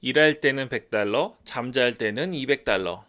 일할 때는 $100, 잠잘 때는 $200.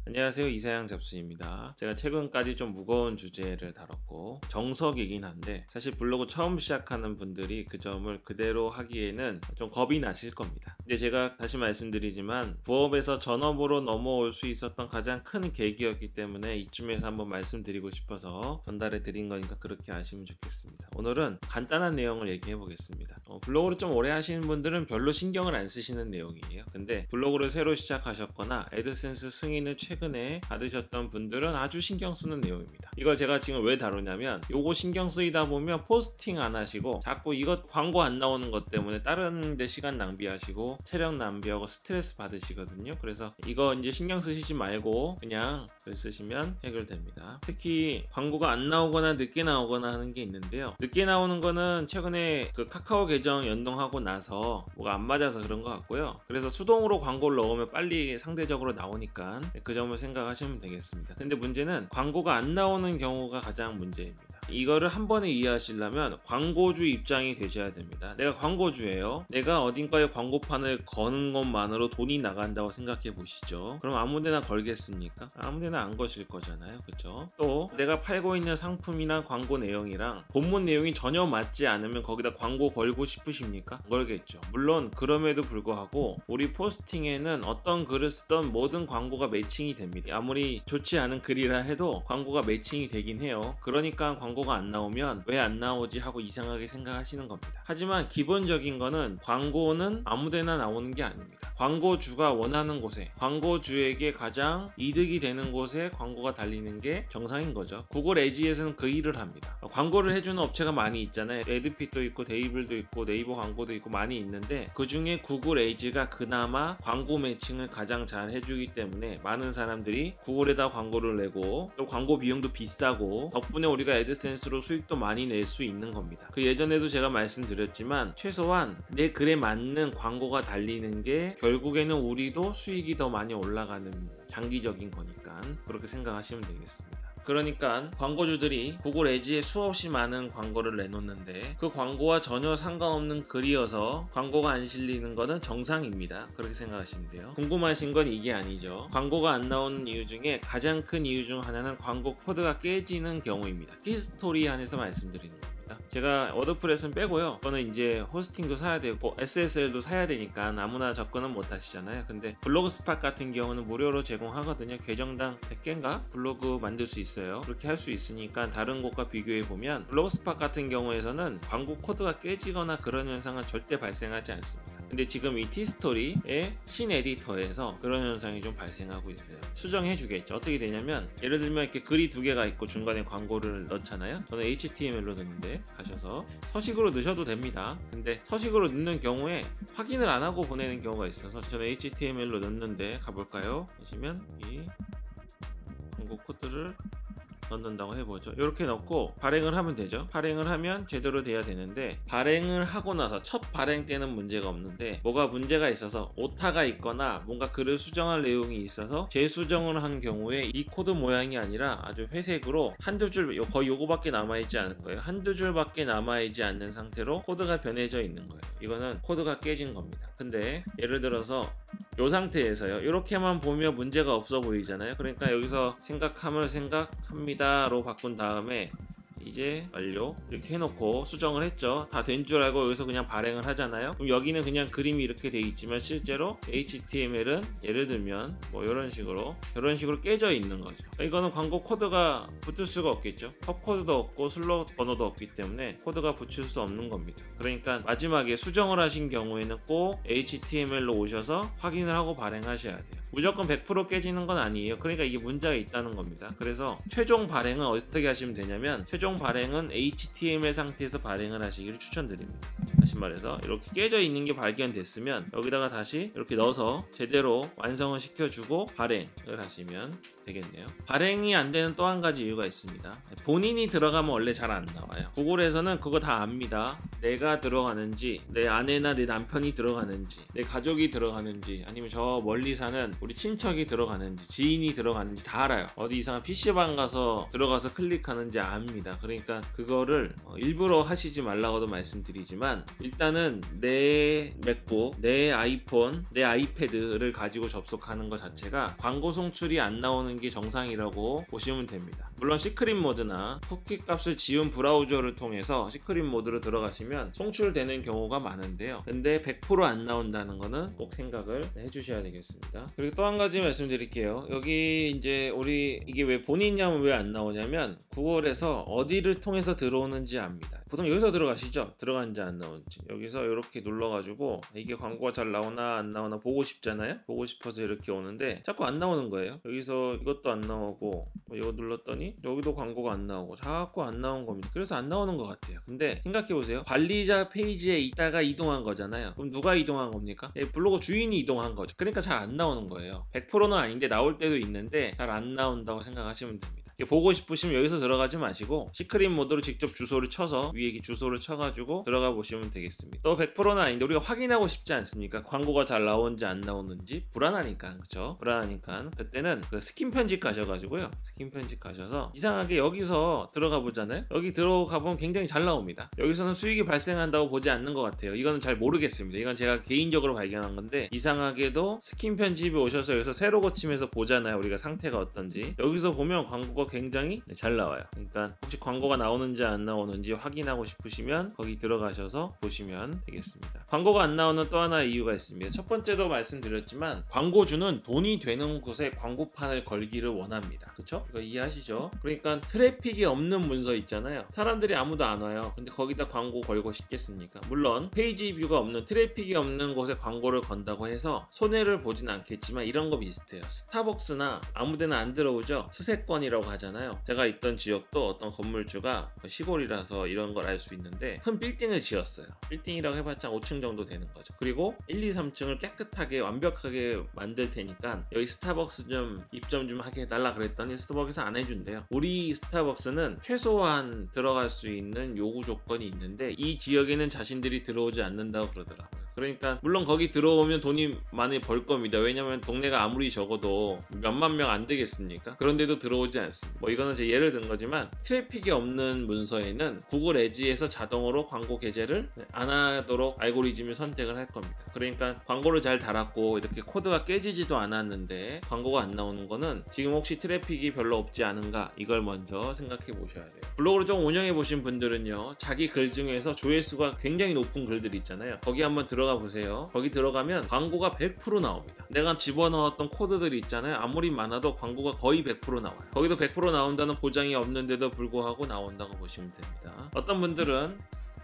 안녕하세요, 이사양 잡순입니다. 제가 최근까지 좀 무거운 주제를 다뤘고 정석이긴 한데 사실 블로그 처음 시작하는 분들이 그 점을 그대로 하기에는 좀 겁이 나실 겁니다. 근데 제가 다시 말씀드리지만 부업에서 전업으로 넘어올 수 있었던 가장 큰 계기였기 때문에 이쯤에서 한번 말씀드리고 싶어서 전달해 드린 거니까 그렇게 아시면 좋겠습니다. 오늘은 간단한 내용을 얘기해 보겠습니다. 블로그를 좀 오래 하시는 분들은 별로 신경을 안 쓰시는 내용이에요. 근데 블로그를 새로 시작하셨거나 애드센스 승인을 최근에 받으셨던 분들은 아주 신경 쓰는 내용입니다. 이걸 제가 지금 왜 다루냐면 요거 신경 쓰이다 보면 포스팅 안 하시고 자꾸 이것 광고 안 나오는 것 때문에 다른 데 시간 낭비하시고 체력 낭비하고 스트레스 받으시거든요. 그래서 이거 이제 신경 쓰시지 말고 그냥 글 쓰시면 해결됩니다. 특히 광고가 안 나오거나 늦게 나오거나 하는 게 있는데요. 늦게 나오는 거는 최근에 그 카카오 계정 연동하고 나서 뭐가 안 맞아서 그런 것 같고요. 그래서 수동으로 광고를 넣으면 빨리 상대적으로 나오니까 그 점을 생각하시면 되겠습니다. 근데 문제는 광고가 안 나오는 경우가 가장 문제입니다. 이거를 한 번에 이해하시려면 광고주 입장이 되셔야 됩니다. 내가 광고주예요. 내가 어딘가에 광고판을 거는 것만으로 돈이 나간다고 생각해 보시죠. 그럼 아무데나 걸겠습니까? 아무데나 안 거실 거잖아요. 그쵸? 또 내가 팔고 있는 상품이나 광고 내용이랑 본문 내용이 전혀 맞지 않으면 거기다 광고 걸고 싶으십니까? 걸겠죠. 물론 그럼에도 불구하고 우리 포스팅에는 어떤 글을 쓰던 모든 광고가 매칭이 됩니다. 아무리 좋지 않은 글이라 해도 광고가 매칭이 되긴 해요. 그러니까 광고가 안 나오면 왜 안 나오지 하고 이상하게 생각하시는 겁니다. 하지만 기본적인 거는 광고는 아무데나 나오는 게 아닙니다. 광고주가 원하는 곳에, 광고주에게 가장 이득이 되는 곳에 광고가 달리는 게 정상인 거죠. 구글 에지에서는 그 일을 합니다. 광고를 해주는 업체가 많이 있잖아요. 레드핏도 있고 데이블도 있고 네이버 광고도 있고 많이 있는데 그 중에 구글 에지가 그나마 광고 매칭을 가장 잘 해주기 때문에 많은 사람들이 구글에다 광고를 내고 또 광고 비용도 비싸고 덕분에 우리가 애드센스로 수익도 많이 낼 수 있는 겁니다. 그 예전에도 제가 말씀드렸지만 최소한 내 글에 맞는 광고가 달리는 게 결국에는 우리도 수익이 더 많이 올라가는 장기적인 거니까 그렇게 생각하시면 되겠습니다. 그러니까 광고주들이 구글 에지에 수없이 많은 광고를 내놓는데 그 광고와 전혀 상관없는 글이어서 광고가 안 실리는 것은 정상입니다. 그렇게 생각하시면 돼요. 궁금하신 건 이게 아니죠. 광고가 안 나오는 이유 중에 가장 큰 이유 중 하나는 광고 코드가 깨지는 경우입니다. 티스토리 안에서 말씀드리는 겁니다. 제가 워드프레스는 빼고요. 그거는 이제 호스팅도 사야 되고 SSL도 사야 되니까 아무나 접근은 못 하시잖아요. 근데 블로그스팟 같은 경우는 무료로 제공하거든요. 계정당 100개인가 블로그 만들 수 있어요. 그렇게 할 수 있으니까 다른 곳과 비교해 보면 블로그스팟 같은 경우에서는 광고 코드가 깨지거나 그런 현상은 절대 발생하지 않습니다. 근데 지금 이 티스토리의 신 에디터에서 그런 현상이 좀 발생하고 있어요. 수정해 주겠죠. 어떻게 되냐면 예를 들면 이렇게 글이 두 개가 있고 중간에 광고를 넣잖아요. 저는 HTML로 넣는데 가셔서 서식으로 넣으셔도 됩니다. 근데 서식으로 넣는 경우에 확인을 안 하고 보내는 경우가 있어서 저는 HTML로 넣는데 가볼까요? 보시면 이 광고 코드를 넣는다고 해보죠. 이렇게 넣고 발행을 하면 되죠. 발행을 하면 제대로 돼야 되는데 발행을 하고 나서 첫 발행 때는 문제가 없는데 뭐가 문제가 있어서 오타가 있거나 뭔가 글을 수정할 내용이 있어서 재수정을 한 경우에 이 코드 모양이 아니라 아주 회색으로 한두 줄, 거의 요거밖에 남아있지 않을 거예요. 한두 줄밖에 남아있지 않는 상태로 코드가 변해져 있는 거예요. 이거는 코드가 깨진 겁니다. 근데 예를 들어서 이 상태에서요, 이렇게만 보면 문제가 없어 보이잖아요. 그러니까 여기서 생각함을 생각합니다 로 바꾼 다음에 이제 완료 이렇게 해놓고 수정을 했죠. 다 된 줄 알고 여기서 그냥 발행을 하잖아요. 그럼 여기는 그냥 그림이 이렇게 돼 있지만 실제로 HTML은 예를 들면 뭐 이런 식으로 깨져 있는 거죠. 이거는 광고 코드가 붙을 수가 없겠죠. 컵코드도 없고 슬롯 번호도 없기 때문에 코드가 붙일 수 없는 겁니다. 그러니까 마지막에 수정을 하신 경우에는 꼭 HTML로 오셔서 확인을 하고 발행하셔야 돼요. 무조건 100% 깨지는 건 아니에요. 그러니까 이게 문제가 있다는 겁니다. 그래서 최종 발행은 어떻게 하시면 되냐면 최종 발행은 HTML 상태에서 발행을 하시기를 추천드립니다. 다시 말해서 이렇게 깨져 있는 게 발견됐으면 여기다가 다시 이렇게 넣어서 제대로 완성을 시켜주고 발행을 하시면 되겠네요. 발행이 안 되는 또 한 가지 이유가 있습니다. 본인이 들어가면 원래 잘 안 나와요. 구글에서는 그거 다 압니다. 내가 들어가는지, 내 아내나 내 남편이 들어가는지, 내 가족이 들어가는지, 아니면 저 멀리 사는 우리 친척이 들어가는지, 지인이 들어가는지 다 알아요. 어디 이상한 PC방 가서 들어가서 클릭하는지 압니다. 그러니까 그거를 일부러 하시지 말라고도 말씀드리지만, 일단은 내 맥북, 내 아이폰, 내 아이패드를 가지고 접속하는 것 자체가 광고 송출이 안 나오는 게 정상이라고 보시면 됩니다. 물론 시크릿 모드나 쿠키 값을 지운 브라우저를 통해서 시크릿 모드로 들어가시면 송출되는 경우가 많은데요. 근데 100% 안 나온다는 거는 꼭 생각을 해주셔야 되겠습니다. 그리고 또 한 가지 말씀드릴게요. 여기 이제 우리 이게 왜 본인이냐면 왜 안 나오냐면 구글에서 어디를 통해서 들어오는지 압니다. 보통 여기서 들어가시죠? 들어가는지 안 나오는지. 여기서 이렇게 눌러가지고 이게 광고가 잘 나오나 안 나오나 보고 싶잖아요. 보고 싶어서 이렇게 오는데 자꾸 안 나오는 거예요. 여기서 이것도 안 나오고 이거 눌렀더니 여기도 광고가 안 나오고 자꾸 안 나온 겁니다. 그래서 안 나오는 것 같아요. 근데 생각해보세요. 관리자 페이지에 있다가 이동한 거잖아요. 그럼 누가 이동한 겁니까? 블로그 주인이 이동한 거죠. 그러니까 잘 안 나오는 거예요. 100%는 아닌데 나올 때도 있는데 잘 안 나온다고 생각하시면 됩니다. 보고 싶으시면 여기서 들어가지 마시고 시크릿 모드로 직접 주소를 쳐서 위에 주소를 쳐가지고 들어가 보시면 되겠습니다. 또 100%는 아닌데 우리가 확인하고 싶지 않습니까? 광고가 잘 나오는지 안 나오는지 불안하니까, 그쵸? 불안하니까 그때는 그 스킨 편집 가셔가지고요. 스킨 편집 가셔서 이상하게 여기서 들어가 보잖아요. 여기 들어가 보면 굉장히 잘 나옵니다. 여기서는 수익이 발생한다고 보지 않는 것 같아요. 이거는 잘 모르겠습니다. 이건 제가 개인적으로 발견한 건데 이상하게도 스킨 편집에 오셔서 여기서 새로 고침해서 보잖아요. 우리가 상태가 어떤지. 여기서 보면 광고가 굉장히 잘 나와요. 그러니까 혹시 광고가 나오는지 안 나오는지 확인하고 싶으시면 거기 들어가셔서 보시면 되겠습니다. 광고가 안 나오는 또 하나의 이유가 있습니다. 첫 번째도 말씀드렸지만 광고주는 돈이 되는 곳에 광고판을 걸기를 원합니다. 그렇죠? 이거 이해하시죠? 그러니까 트래픽이 없는 문서 있잖아요. 사람들이 아무도 안 와요. 근데 거기다 광고 걸고 싶겠습니까? 물론 페이지 뷰가 없는, 트래픽이 없는 곳에 광고를 건다고 해서 손해를 보진 않겠지만 이런 거 비슷해요. 스타벅스나 아무데나 안 들어오죠? 수세권이라고 하잖아요. 제가 있던 지역도 어떤 건물주가 시골이라서 이런 걸 알 수 있는데 큰 빌딩을 지었어요. 빌딩이라고 해봤자 5층 정도 되는 거죠. 그리고 1, 2, 3층을 깨끗하게 완벽하게 만들 테니까 여기 스타벅스 좀 입점 좀 하게 해달라 그랬더니 스타벅스 안 해준대요. 우리 스타벅스는 최소한 들어갈 수 있는 요구 조건이 있는데 이 지역에는 자신들이 들어오지 않는다고 그러더라고요. 그러니까 물론 거기 들어오면 돈이 많이 벌 겁니다. 왜냐면 동네가 아무리 적어도 몇만 명 안 되겠습니까? 그런데도 들어오지 않습니다. 뭐 이거는 제 예를 든 거지만 트래픽이 없는 문서에는 구글 에지에서 자동으로 광고 게재를 안 하도록 알고리즘이 선택을 할 겁니다. 그러니까 광고를 잘 달았고 이렇게 코드가 깨지지도 않았는데 광고가 안 나오는 거는 지금 혹시 트래픽이 별로 없지 않은가, 이걸 먼저 생각해 보셔야 돼요. 블로그를 좀 운영해 보신 분들은요, 자기 글 중에서 조회수가 굉장히 높은 글들이 있잖아요. 거기 한번 들어가 보세요. 거기 들어가면 광고가 100% 나옵니다. 내가 집어넣었던 코드들이 있잖아요. 아무리 많아도 광고가 거의 100% 나와요. 거기도 100% 나온다는 보장이 없는데도 불구하고 나온다고 보시면 됩니다. 어떤 분들은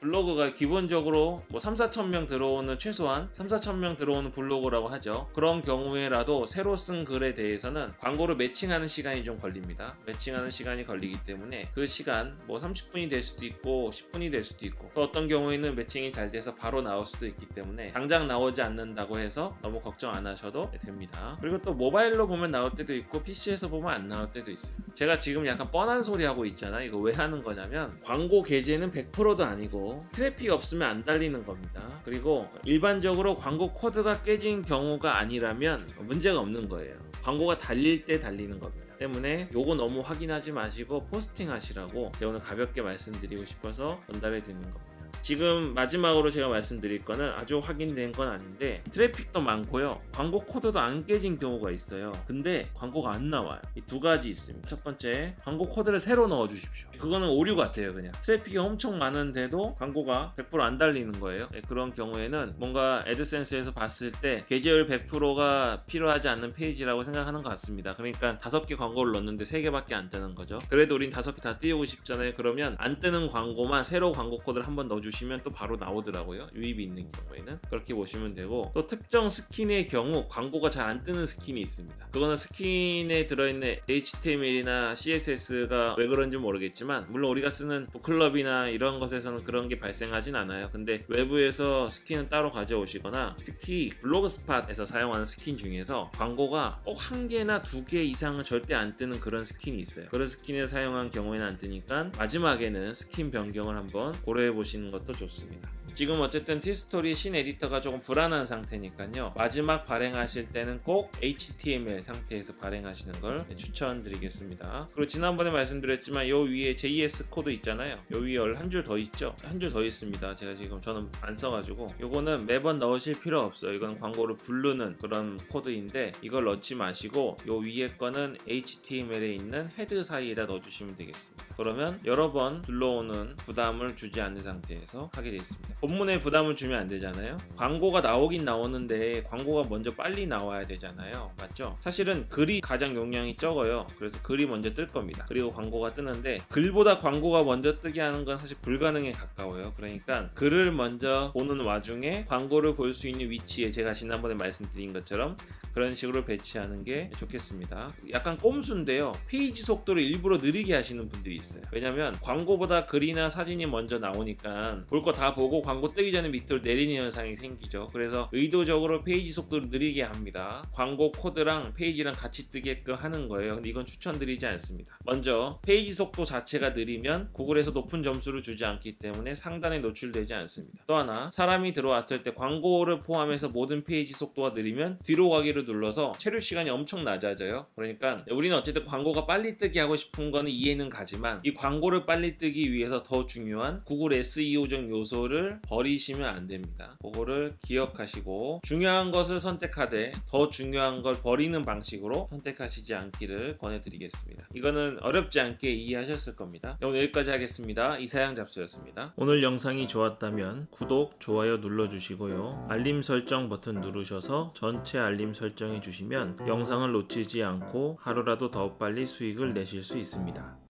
블로그가 기본적으로 뭐 3-4천 명 들어오는, 최소한 3-4천 명 들어오는 블로그라고 하죠. 그런 경우에라도 새로 쓴 글에 대해서는 광고를 매칭하는 시간이 좀 걸립니다. 매칭하는 시간이 걸리기 때문에 그 시간 뭐 30분이 될 수도 있고 10분이 될 수도 있고, 또 어떤 경우에는 매칭이 잘 돼서 바로 나올 수도 있기 때문에 당장 나오지 않는다고 해서 너무 걱정 안 하셔도 됩니다. 그리고 또 모바일로 보면 나올 때도 있고 PC에서 보면 안 나올 때도 있어요. 제가 지금 약간 뻔한 소리 하고 있잖아요. 이거 왜 하는 거냐면 광고 게재는 100%도 아니고 트래픽 없으면 안 달리는 겁니다. 그리고 일반적으로 광고 코드가 깨진 경우가 아니라면 문제가 없는 거예요. 광고가 달릴 때 달리는 겁니다. 때문에 요거 너무 확인하지 마시고 포스팅 하시라고 제가 오늘 가볍게 말씀드리고 싶어서 전달해 드리는 겁니다. 지금 마지막으로 제가 말씀드릴 거는 아주 확인된 건 아닌데 트래픽도 많고요, 광고 코드도 안 깨진 경우가 있어요. 근데 광고가 안 나와요. 이 두 가지 있습니다. 첫 번째, 광고 코드를 새로 넣어 주십시오. 그거는 오류 같아요. 그냥 트래픽이 엄청 많은데도 광고가 100% 안 달리는 거예요. 그런 경우에는 뭔가 애드센스에서 봤을 때 게재율 100%가 필요하지 않는 페이지라고 생각하는 것 같습니다. 그러니까 5개 광고를 넣었는데 3개밖에 안 뜨는 거죠. 그래도 우린 5개 다 띄우고 싶잖아요. 그러면 안 뜨는 광고만 새로 광고 코드를 한번 넣어주시면 주시면 또 바로 나오더라고요. 유입이 있는 경우에는 그렇게 보시면 되고, 또 특정 스킨의 경우 광고가 잘 안 뜨는 스킨이 있습니다. 그거는 스킨에 들어있는 HTML이나 CSS가 왜 그런지 모르겠지만, 물론 우리가 쓰는 클럽이나 이런 것에서는 그런 게 발생하진 않아요. 근데 외부에서 스킨은 따로 가져오시거나, 특히 블로그스팟에서 사용하는 스킨 중에서 광고가 꼭 한 개나 두 개 이상은 절대 안 뜨는 그런 스킨이 있어요. 그런 스킨을 사용한 경우에는 안 뜨니까 마지막에는 스킨 변경을 한번 고려해 보시는 것도 좋습니다. 지금 어쨌든 티스토리 신 에디터가 조금 불안한 상태니까요, 마지막 발행하실 때는 꼭 HTML 상태에서 발행하시는 걸 추천드리겠습니다. 그리고 지난번에 말씀드렸지만 요 위에 JS 코드 있잖아요. 요 위에 한 줄 더 있죠. 한 줄 더 있습니다. 제가 지금 저는 안 써가지고 요거는 매번 넣으실 필요 없어요. 이건 광고를 부르는 그런 코드인데 이걸 넣지 마시고 요 위에 거는 HTML에 있는 헤드 사이에다 넣어주시면 되겠습니다. 그러면 여러 번 들러오는 부담을 주지 않는 상태에서 하게 되어 있습니다. 본문에 부담을 주면 안 되잖아요. 광고가 나오긴 나오는데 광고가 먼저 빨리 나와야 되잖아요. 맞죠? 사실은 글이 가장 용량이 적어요. 그래서 글이 먼저 뜰 겁니다. 그리고 광고가 뜨는데, 글보다 광고가 먼저 뜨게 하는 건 사실 불가능에 가까워요. 그러니까 글을 먼저 보는 와중에 광고를 볼 수 있는 위치에, 제가 지난번에 말씀드린 것처럼 그런 식으로 배치하는 게 좋겠습니다. 약간 꼼수인데요, 페이지 속도를 일부러 느리게 하시는 분들이 있어요. 왜냐면 광고보다 글이나 사진이 먼저 나오니까 볼 거 다 보고 광고 뜨기 전에 밑으로 내리는 현상이 생기죠. 그래서 의도적으로 페이지 속도를 느리게 합니다. 광고 코드랑 페이지랑 같이 뜨게끔 하는 거예요. 근데 이건 추천드리지 않습니다. 먼저 페이지 속도 자체가 느리면 구글에서 높은 점수를 주지 않기 때문에 상단에 노출되지 않습니다. 또 하나, 사람이 들어왔을 때 광고를 포함해서 모든 페이지 속도가 느리면 뒤로 가기를 눌러서 체류 시간이 엄청 낮아져요. 그러니까 우리는 어쨌든 광고가 빨리 뜨게 하고 싶은 거는 이해는 가지만, 이 광고를 빨리 뜨기 위해서 더 중요한 구글 SEO적 요소를 버리시면 안 됩니다. 그거를 기억하시고 중요한 것을 선택하되 더 중요한 걸 버리는 방식으로 선택하시지 않기를 권해드리겠습니다. 이거는 어렵지 않게 이해하셨을 겁니다. 오늘 여기까지 하겠습니다. 이사양 잡수였습니다. 오늘 영상이 좋았다면 구독, 좋아요 눌러주시고요. 알림 설정 버튼 누르셔서 전체 알림 설정해 주시면 영상을 놓치지 않고 하루라도 더 빨리 수익을 내실 수 있습니다.